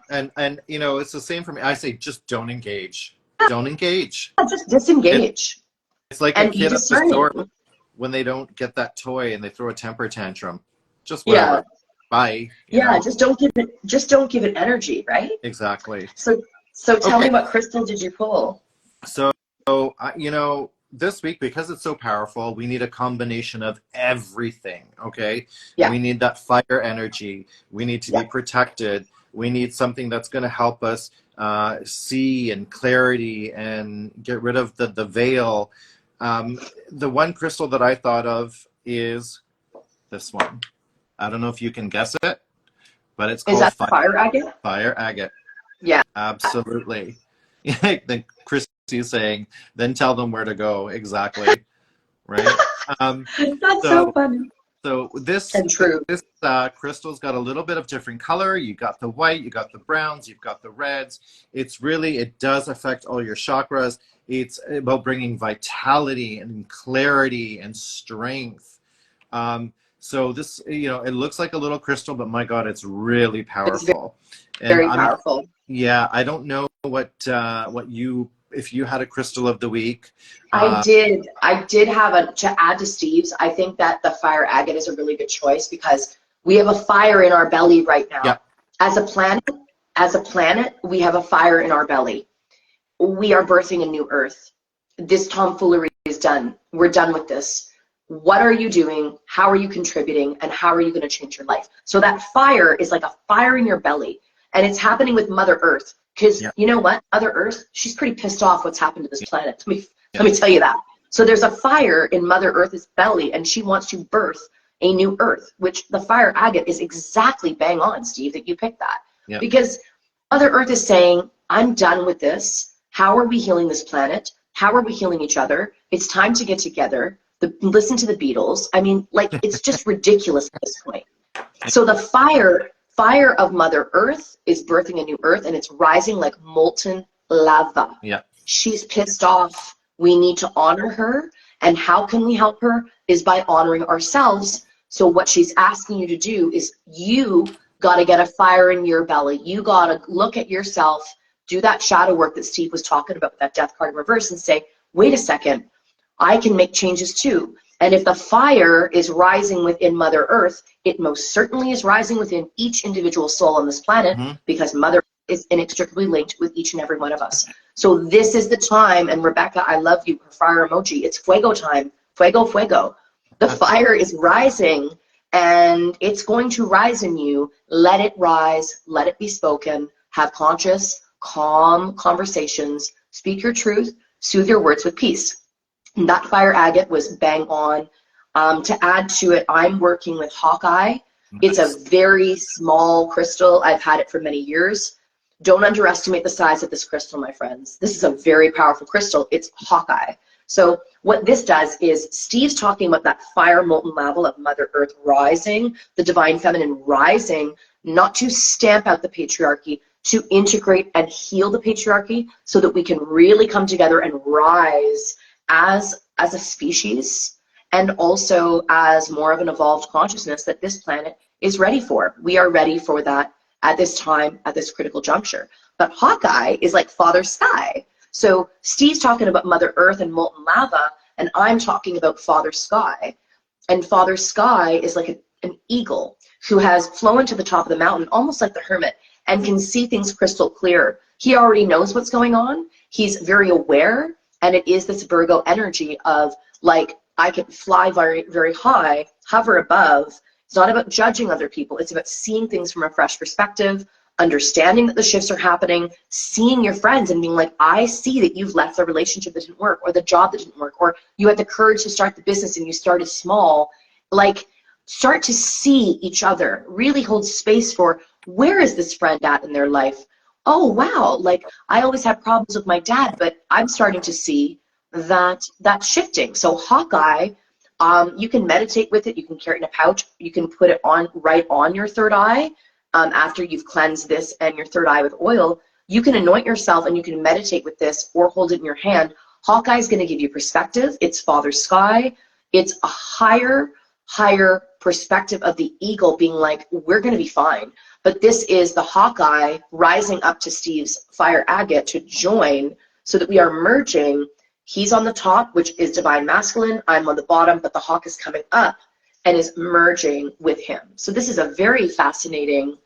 And it's the same for me. I say just don't engage. Don't engage. Just disengage. It's like And a be kid at the discerning. store when they don't get that toy and they throw a temper tantrum. Just whatever. Yeah. Bye. Yeah, just don't give it energy, right? Exactly. So tell me, what crystal did you pull? So this week, because it's so powerful, we need a combination of everything. Okay. Yeah. We need that fire energy. We need to be protected. We need something that's going to help us see and clarity and get rid of the veil. The one crystal that I thought of is this one. I don't know if you can guess it, but it's called fire agate? Fire agate. Yeah. Absolutely. Then Christy is saying, then tell them where to go. Exactly. Right? That's so funny. So this crystal's got a little bit of different color. You got the white, you got the browns, you've got the reds. It does affect all your chakras. It's about bringing vitality and clarity and strength. So this, it looks like a little crystal, but my God, it's really powerful. It's very powerful. Yeah, I don't know if you had a crystal of the week. I did have to add to Steve's. I think that the fire agate is a really good choice because we have a fire in our belly right now. Yeah. As a planet, we have a fire in our belly. We are birthing a new earth. This tomfoolery is done. We're done with this. What are you doing? How are you contributing? And how are you going to change your life? So that fire is like a fire in your belly. And it's happening with Mother Earth. Because you know what? Mother Earth, she's pretty pissed off what's happened to this planet. Let me tell you that. So there's a fire in Mother Earth's belly, and she wants to birth a new Earth, which the fire agate is exactly bang on, Steve, that you picked that. Yeah. Because Mother Earth is saying, I'm done with this. How are we healing this planet? How are we healing each other? It's time to get together. Listen to the Beatles. I mean, like, it's just ridiculous at this point. So the fire of Mother Earth is birthing a new Earth, and it's rising like molten lava. Yeah. She's pissed off. We need to honor her. And how can we help her? Is by honoring ourselves. So what she's asking you to do is you got to get a fire in your belly. You got to look at yourself, do that shadow work that Steve was talking about, that death card in reverse, and say, wait a second, I can make changes too. And if the fire is rising within Mother Earth, it most certainly is rising within each individual soul on this planet, because Mother Earth is inextricably linked with each and every one of us. So this is the time, and Rebecca, I love you, her fire emoji. It's fuego time. Fuego, fuego. The fire is rising, and it's going to rise in you. Let it rise. Let it be spoken. Have conscious, calm conversations. Speak your truth. Soothe your words with peace. And that fire agate was bang on. To add to it, I'm working with Hawkeye. It's a very small crystal. I've had it for many years. Don't underestimate the size of this crystal, my friends. This is a very powerful crystal. It's Hawkeye. So what this does is Steve's talking about that fire molten lava of Mother Earth rising, the divine feminine rising, not to stamp out the patriarchy, to integrate and heal the patriarchy so that we can really come together and rise as a species, and also as more of an evolved consciousness that this planet is ready for. We are ready for that at this time, at this critical juncture. But Hawkeye is like Father Sky. So Steve's talking about Mother Earth and molten lava, and I'm talking about Father Sky. And Father Sky is like an eagle who has flown to the top of the mountain, almost like the hermit, and can see things crystal clear. He already knows what's going on. He's very aware. And it is this Virgo energy of like I can fly very, very high, hover above. It's not about judging other people. It's about seeing things from a fresh perspective, understanding that the shifts are happening, seeing your friends and being like, I see that you've left the relationship that didn't work, or the job that didn't work, or you had the courage to start the business and you started small. Like, start to see each other, really hold space for, where is this friend at in their life? Oh, wow, like, I always had problems with my dad, but I'm starting to see that that's shifting. So Hawkeye, you can meditate with it, you can carry it in a pouch, you can put it on right on your third eye. After you've cleansed this and your third eye with oil, you can anoint yourself and you can meditate with this or hold it in your hand. Hawkeye is going to give you perspective. It's Father Sky. It's a higher perspective of the eagle being like, we're going to be fine. But this is the Hawkeye rising up to Steve's fire agate to join so that we are merging. He's on the top, which is divine masculine. I'm on the bottom, but the hawk is coming up and is merging with him. So this is a very fascinating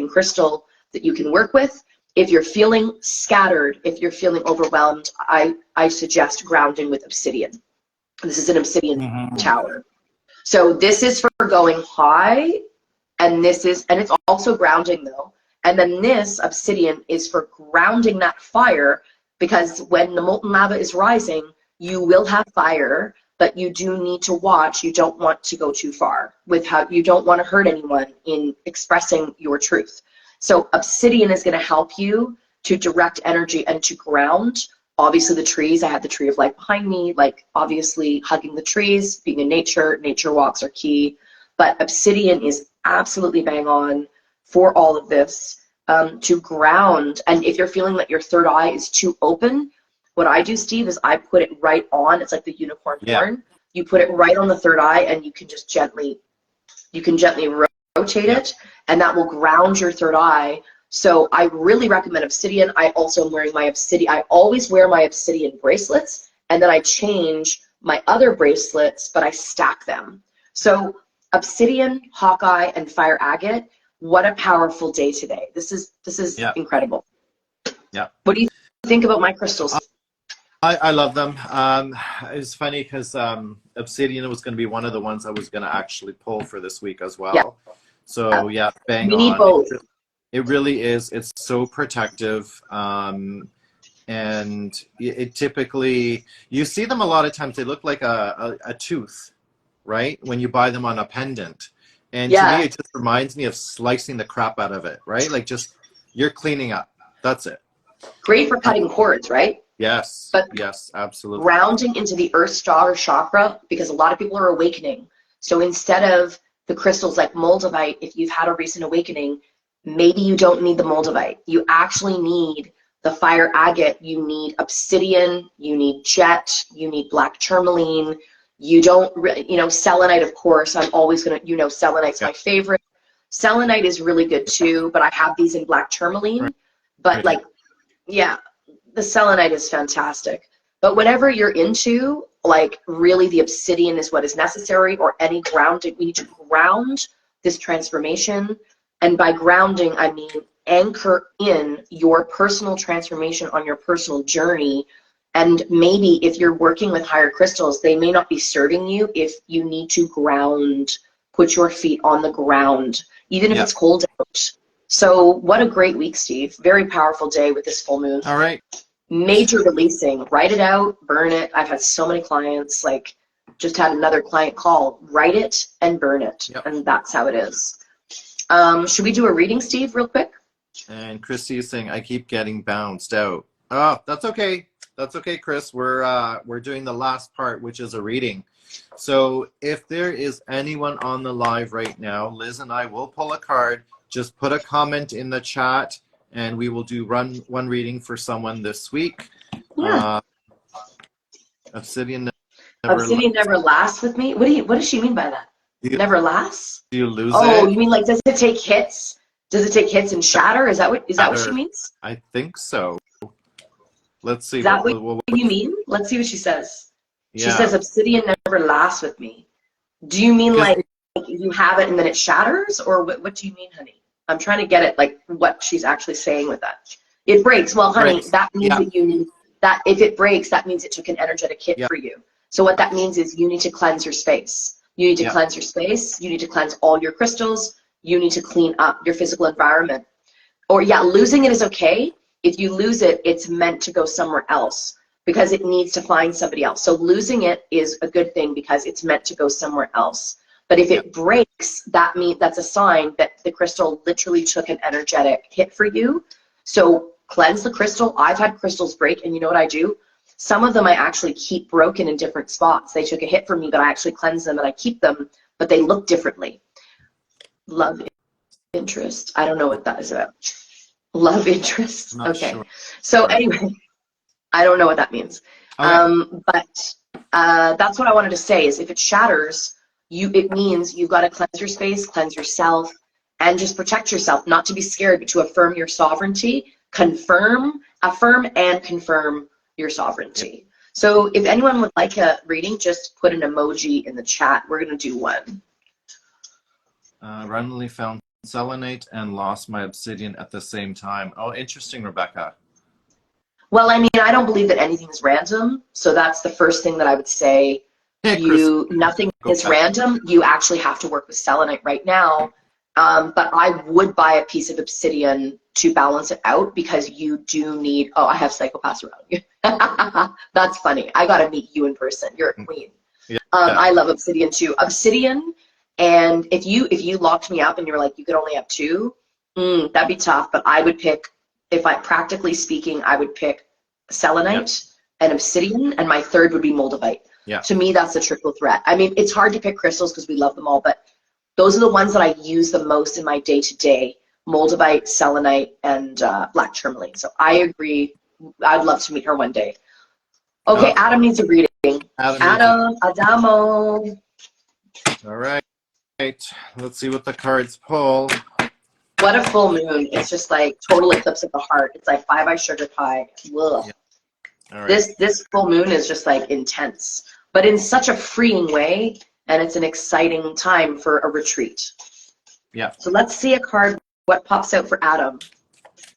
crystal that you can work with. If you're feeling scattered, if you're feeling overwhelmed, I suggest grounding with obsidian. This is an obsidian tower. So this is for going high, and it's also grounding though. And then this obsidian is for grounding that fire, because when the molten lava is rising, you will have fire, but you do need to watch. You don't want to go too far with how you don't want to hurt anyone in expressing your truth. So obsidian is going to help you to direct energy and to ground. Obviously the trees, I have the tree of life behind me, like obviously hugging the trees, being in nature walks are key, but obsidian is absolutely bang on for all of this, to ground. And if you're feeling that your third eye is too open, what I do, Steve, is I put it right on. It's like the unicorn horn. You put it right on the third eye, and you can just gently rotate it, and that will ground your third eye. So I really recommend obsidian. I also am wearing my obsidian. I always wear my obsidian bracelets, and then I change my other bracelets, but I stack them. So obsidian, Hawkeye, and fire agate. What a powerful day today. This is incredible. Yeah. What do you think about my crystals? I love them. It's funny because obsidian was going to be one of the ones I was going to actually pull for this week as well. Yeah. So bang we need on. Both. It really is. It's so protective. And it typically, you see them a lot of times, they look like a tooth, right? When you buy them on a pendant. And to me, it just reminds me of slicing the crap out of it, right? Like just, you're cleaning up. That's it. Great for cutting cords, right? Yes. But yes, absolutely. Grounding into the earth star chakra, because a lot of people are awakening. So instead of the crystals like moldavite, if you've had a recent awakening, maybe you don't need the moldavite. You actually need the fire agate. You need obsidian. You need jet. You need black tourmaline. You don't really, selenite, of course. I'm always going to, selenite's my favorite. Selenite is really good too, but I have these in black tourmaline. Right. But the selenite is fantastic. But whatever you're into, like really the obsidian is what is necessary, or any grounding. We need to ground this transformation. And by grounding, I mean anchor in your personal transformation on your personal journey. And maybe if you're working with higher crystals, they may not be serving you if you need to ground, put your feet on the ground, even if it's cold out. So what a great week, Steve. Very powerful day with this full moon. All right. Major releasing. Write it out, burn it. I've had so many clients, like just had another client call, write it and burn it. Yep. And that's how it is. Should we do a reading, Steve, real quick? And Christy is saying, I keep getting bounced out. Oh, that's okay. That's okay, Chris. We're doing the last part, which is a reading. So if there is anyone on the live right now, Liz and I will pull a card. Just put a comment in the chat, and we will do one reading for someone this week. Yeah. Obsidian never lasts with me. What does she mean by that? Never lasts? Do you lose it? Oh, you mean like does it take hits? Does it take hits and shatter? Is that what she means? I think so. Let's see. Is that what you mean? Let's see what she says. Yeah. She says obsidian never lasts with me. Do you mean like you have it and then it shatters, or what do you mean, honey? I'm trying to get it, like what she's actually saying with that. It breaks. Well, honey, that means that you need that. If it breaks, that means it took an energetic hit for you. So what that means is you need to cleanse your space. You need to cleanse your space. You need to cleanse all your crystals. You need to clean up your physical environment. Or losing it is okay. If you lose it, it's meant to go somewhere else because it needs to find somebody else. So losing it is a good thing because it's meant to go somewhere else. But if it breaks, that's a sign that the crystal literally took an energetic hit for you. So cleanse the crystal. I've had crystals break, and you know what I do? Some of them I actually keep broken in different spots. They took a hit from me, but I actually cleanse them and I keep them, but they look differently. Love interest. I don't know what that is about. Love interest. Okay. Sure. So anyway, I don't know what that means. Okay. But that's what I wanted to say is if it shatters, it means you've got to cleanse your space, cleanse yourself, and just protect yourself, not to be scared, but to affirm your sovereignty, affirm and confirm your sovereignty. So if anyone would like a reading, just put an emoji in the chat. We're going to do one. Randomly found selenite and lost my obsidian at the same time. Oh, interesting, Rebecca. Well, I mean, I don't believe that anything is random. So that's the first thing that I would say. Nothing is random. You actually have to work with selenite right now. But I would buy a piece of obsidian to balance it out because you do need, I have psychopaths around you. That's funny. I got to meet you in person. You're a queen. I love obsidian too. Obsidian, and if you locked me up and you're like, you could only have two, that'd be tough. But I would pick, practically speaking, I would pick selenite and obsidian, and my third would be moldavite. To me, that's a triple threat. I mean, it's hard to pick crystals because we love them all, but those are the ones that I use the most in my day-to-day: moldavite, selenite, and black tourmaline. So I agree. I'd love to meet her one day. Okay, Adam needs a reading. Adamo. All right. Let's see what the cards pull. What a full moon. It's just like total eclipse of the heart. It's like 5 Eye Sugar Pie. Ugh. All right. This full moon is just like intense, but in such a freeing way, and it's an exciting time for a retreat. So let's see a card. What pops out for Adam?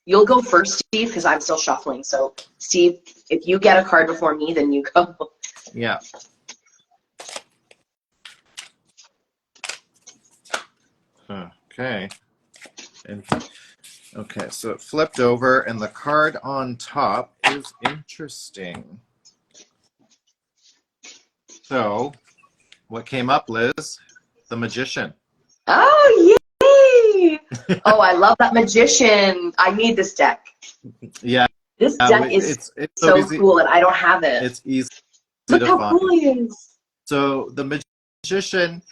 You'll go first, Steve, because I'm still shuffling. So Steve, if you get a card before me, then you go. Okay. Okay, so it flipped over, and the card on top is interesting. So, what came up, Liz? The Magician. Oh, yay! Oh, I love that Magician. I need this deck. This deck is so cool, and I don't have it. It's easy to find. Look how cool he is. So, the Magician,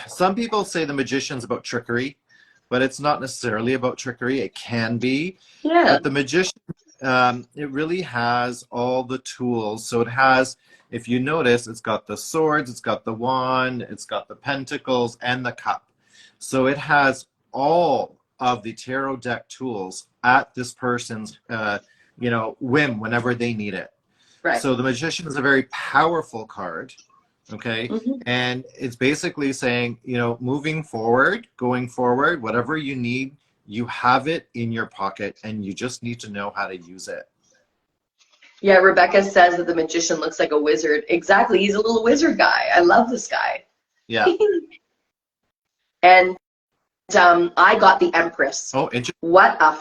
some people say the Magician's about trickery, but it's not necessarily about trickery. It can be. But the Magician, it really has all the tools. So it has, if you notice, it's got the swords, it's got the wand, it's got the pentacles, and the cup. So it has all of the tarot deck tools at this person's, whim whenever they need it. So the Magician is a very powerful card. Okay. And it's basically saying, moving forward, going forward, whatever you need, you have it in your pocket and you just need to know how to use it. Yeah, Rebecca says that the Magician looks like a wizard. Exactly. He's a little wizard guy. I love this guy. And I got the Empress. Oh, interesting. What a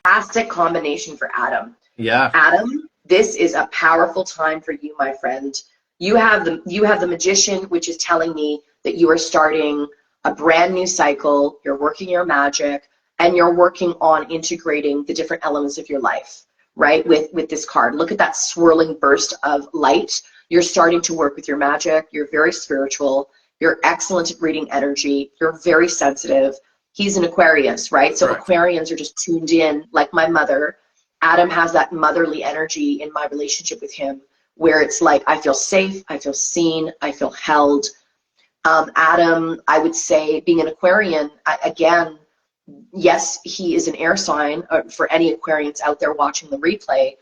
fantastic combination for Adam. Adam, this is a powerful time for you, my friend. You have the Magician, which is telling me that you are starting a brand new cycle. You're working your magic, and you're working on integrating the different elements of your life, right? With this card, look at that swirling burst of light. You're starting to work with your magic. You're very spiritual. You're excellent at reading energy. You're very sensitive. He's an Aquarius, right? So Aquarians are just tuned in, like my mother. Adam has that motherly energy in my relationship with him, where it's like, I feel safe, I feel seen, I feel held. Adam, I would say, being an Aquarian, again, yes, he is an air sign. For any Aquarians out there watching the replay,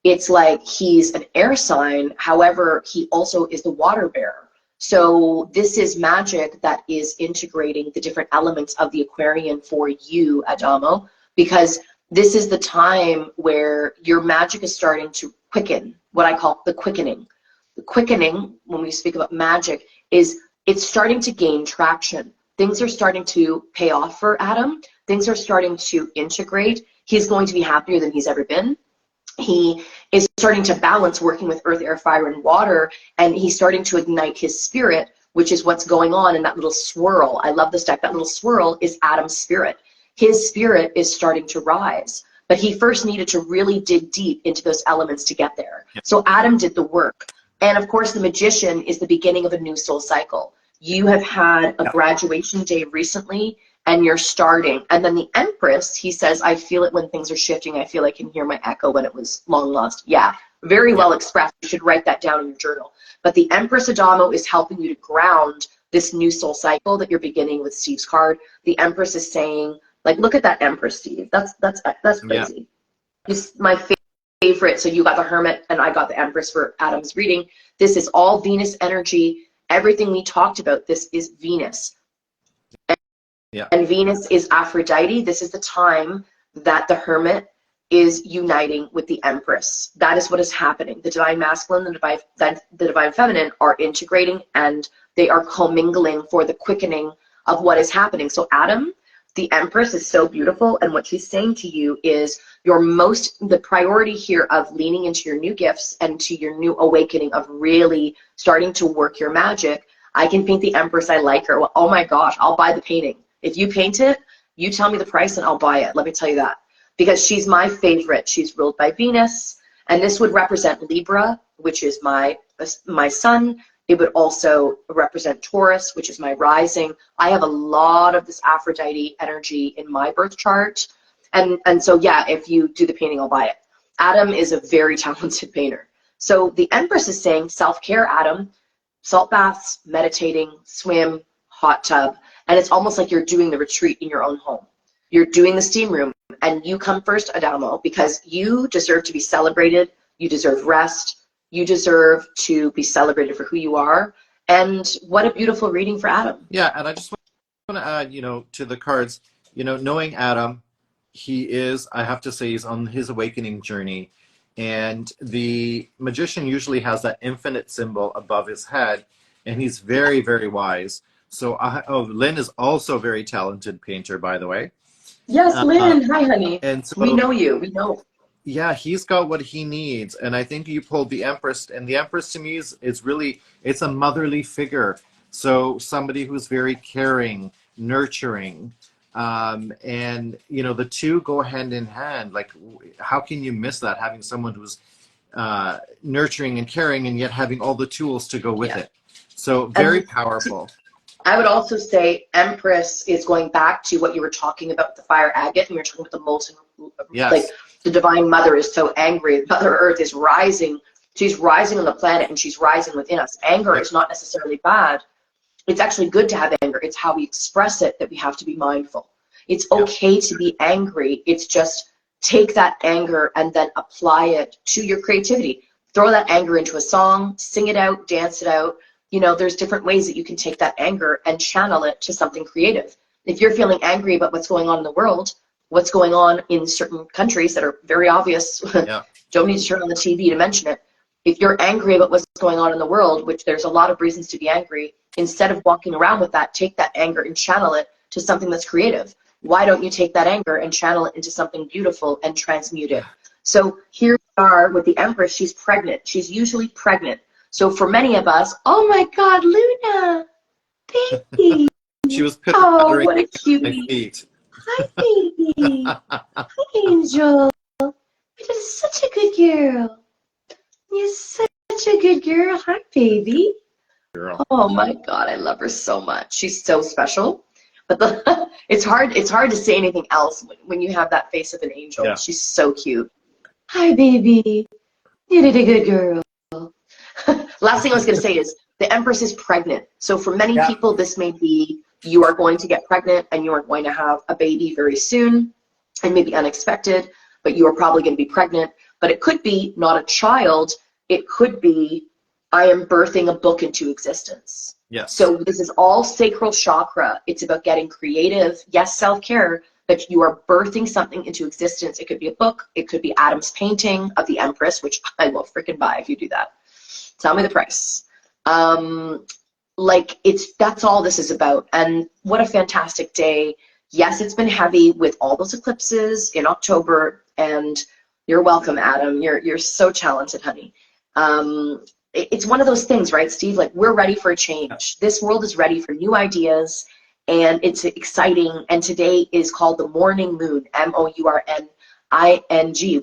it's like he's an air sign. However, he also is the water bearer. So this is magic that is integrating the different elements of the Aquarian for you, Adamo, because this is the time where your magic is starting to quicken, what I call the quickening. the quickening, when we speak about magic, is it's starting to gain traction. Things are starting to pay off for Adam. Things are starting to integrate. He's going to be happier than he's ever been. He is starting to balance working with earth, air, fire, and water, and he's starting to ignite his spirit, which is what's going on in that little swirl. I love this deck. That little swirl is Adam's spirit. His spirit is starting to rise, but he first needed to really dig deep into those elements to get there. So Adam did the work. And of course, the Magician is the beginning of a new soul cycle. You have had a graduation day recently, and you're starting. And then the Empress, he says, I feel it when things are shifting. I feel I can hear my echo when it was long lost. Yeah, very well expressed. You should write that down in your journal. But the Empress Adamo is helping you to ground this new soul cycle that you're beginning with Steve's card. The Empress is saying, like, look at that Empress, Steve. That's crazy. He's my favorite. So you got the Hermit, and I got the Empress for Adam's reading. This is all Venus energy. Everything we talked about, this is Venus. And Venus is Aphrodite. This is the time that the Hermit is uniting with the Empress. That is what is happening. The Divine Masculine and the Divine Feminine are integrating, and they are commingling for the quickening of what is happening. So Adam, the Empress, is so beautiful, and what she's saying to you is the priority here of leaning into your new gifts and to your new awakening of really starting to work your magic. I can paint the Empress. I like her. Well, oh my gosh, I'll buy the painting. If you paint it, you tell me the price and I'll buy it. Let me tell you that. Because she's my favorite. She's ruled by Venus, and this would represent Libra, which is my sun. It would also represent Taurus, which is my rising. I have a lot of this Aphrodite energy in my birth chart. And so, yeah, if you do the painting, I'll buy it. Adam is a very talented painter. So the Empress is saying self-care, Adam, salt baths, meditating, swim, hot tub. And it's almost like you're doing the retreat in your own home. You're doing the steam room, and you come first, Adamo, because you deserve to be celebrated. You deserve rest. You deserve to be celebrated for who you are. And what a beautiful reading for Adam. Yeah, and I just want to add, to the cards, knowing Adam, he is, I have to say, he's on his awakening journey. And the Magician usually has that infinite symbol above his head, and he's very, very wise. So, Lynn is also a very talented painter, by the way. Yes, Lynn. Hi, honey. And so, we know you. We know. Yeah, he's got what he needs. And I think you pulled the Empress. And the Empress, to me, is really, it's a motherly figure. So somebody who's very caring, nurturing. And, the two go hand in hand. Like, how can you miss that, having someone who's nurturing and caring and yet having all the tools to go with it? So very powerful. I would also say Empress is going back to what you were talking about with the fire agate, and you were talking about the molten, like the Divine Mother is so angry. Mother Earth is rising. She's rising on the planet, and she's rising within us. Anger is not necessarily bad. It's actually good to have anger. It's how we express it that we have to be mindful. It's okay to be angry. It's just take that anger and then apply it to your creativity. Throw that anger into a song, sing it out, dance it out. There's different ways that you can take that anger and channel it to something creative. If you're feeling angry about what's going on in the world, what's going on in certain countries that are very obvious, don't need to turn on the TV to mention it. If you're angry about what's going on in the world, which there's a lot of reasons to be angry, instead of walking around with that, take that anger and channel it to something that's creative. Why don't you take that anger and channel it into something beautiful and transmute it? So here we are with the Empress. She's pregnant. She's usually pregnant. So for many of us, oh my God, Luna, baby. She was what a cutie. my feet. Hi, baby. Hi, Angel. You're such a good girl. You're such a good girl. Hi, baby. Girl. Oh my God, I love her so much. She's so special. But it's hard to say anything else when you have that face of an angel. Yeah. She's so cute. Hi, baby. You did a good girl. Last thing I was going to say is the Empress is pregnant. So for many people, this may be you are going to get pregnant and you are going to have a baby very soon, and maybe unexpected, but you are probably going to be pregnant. But it could be not a child. It could be I am birthing a book into existence. Yes. So this is all sacral chakra. It's about getting creative. Yes, self-care, but you are birthing something into existence. It could be a book. It could be Adam's painting of the Empress, which I will freaking buy if you do that. Tell me the price. Like that's all this is about. And what a fantastic day. Yes, it's been heavy with all those eclipses in October, and you're welcome, Adam. You're so talented, honey. It's one of those things, right, Steve? Like, we're ready for a change. This world is ready for new ideas, and it's exciting. And today is called the Mourning Moon, Mourning.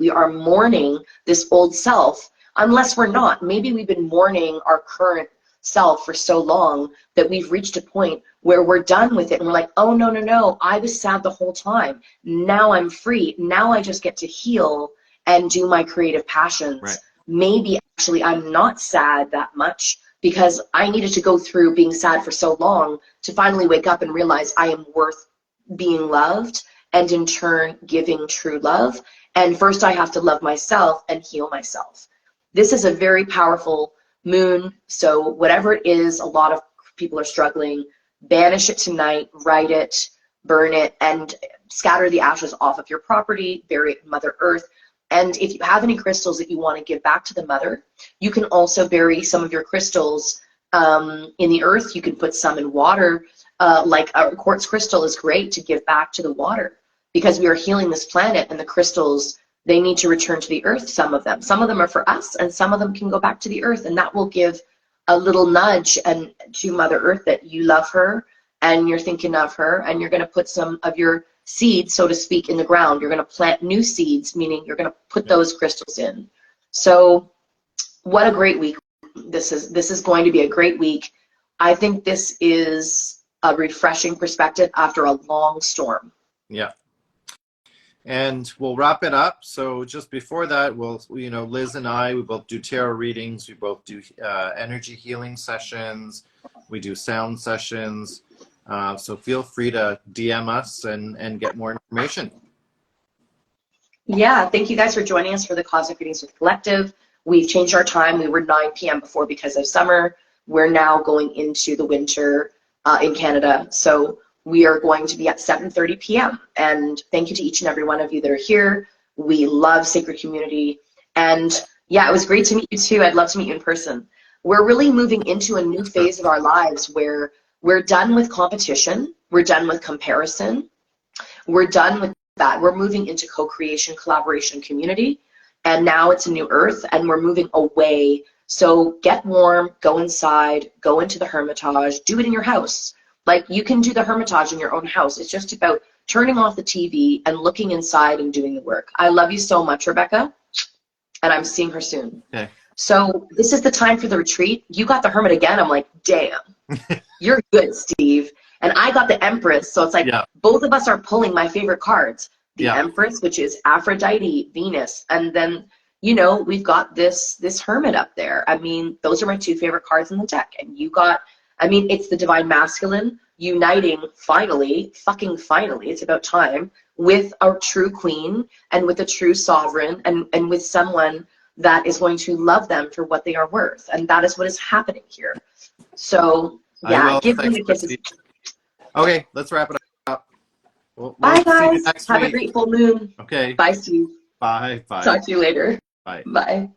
We are mourning this old self, unless we're not. Maybe we've been mourning our current self for so long that we've reached a point where we're done with it and we're like, oh, no, no, no, I was sad the whole time. Now I'm free. Now I just get to heal and do my creative passions. Right. Maybe actually I'm not sad that much because I needed to go through being sad for so long to finally wake up and realize I am worth being loved, and in turn giving true love. And first I have to love myself and heal myself. This is a very powerful moon, so whatever it is, a lot of people are struggling, banish it tonight, write it, burn it, and scatter the ashes off of your property, bury it in Mother Earth. And if you have any crystals that you want to give back to the mother, you can also bury some of your crystals in the earth. You can put some in water, like a quartz crystal is great to give back to the water, because we are healing this planet, and the crystals, they need to return to the earth, some of them. Some of them are for us, and some of them can go back to the earth, and that will give a little nudge and to Mother Earth that you love her and you're thinking of her, and you're going to put some of your seeds, so to speak, in the ground. You're going to plant new seeds, meaning you're going to put those crystals in. So what a great week. This is going to be a great week. I think this is a refreshing perspective after a long storm. Yeah. And we'll wrap it up. So just before that, Liz and I, we both do tarot readings. We both do energy healing sessions. We do sound sessions. So feel free to DM us and get more information. Yeah, thank you guys for joining us for the Cosmic Readings with Collective. We've changed our time. We were 9 p.m. before because of summer. We're now going into the winter in Canada. So we are going to be at 7:30 p.m. And thank you to each and every one of you that are here. We love Sacred Community. And yeah, it was great to meet you too. I'd love to meet you in person. We're really moving into a new phase of our lives where we're done with competition. We're done with comparison. We're done with that. We're moving into co-creation, collaboration, community. And now it's a new earth, and we're moving away. So get warm, go inside, go into the Hermitage, do it in your house. Like, you can do the Hermitage in your own house. It's just about turning off the TV and looking inside and doing the work. I love you so much, Rebecca, and I'm seeing her soon. Okay. So this is the time for the retreat. You got the Hermit again. I'm like, damn, you're good, Steve. And I got the Empress. So it's like, both of us are pulling my favorite cards. The Empress, which is Aphrodite, Venus, and then, we've got this Hermit up there. I mean, those are my 2 favorite cards in the deck. And you got, it's the Divine Masculine uniting finally, fucking finally, it's about time, with a true queen and with a true sovereign and with someone that is going to love them for what they are worth. And that is what is happening here. So, yeah, give them the kisses. Okay, let's wrap it up. Bye, guys. Have a great full moon. Okay. Bye, Steve. Bye. Talk to you later. Bye. Bye.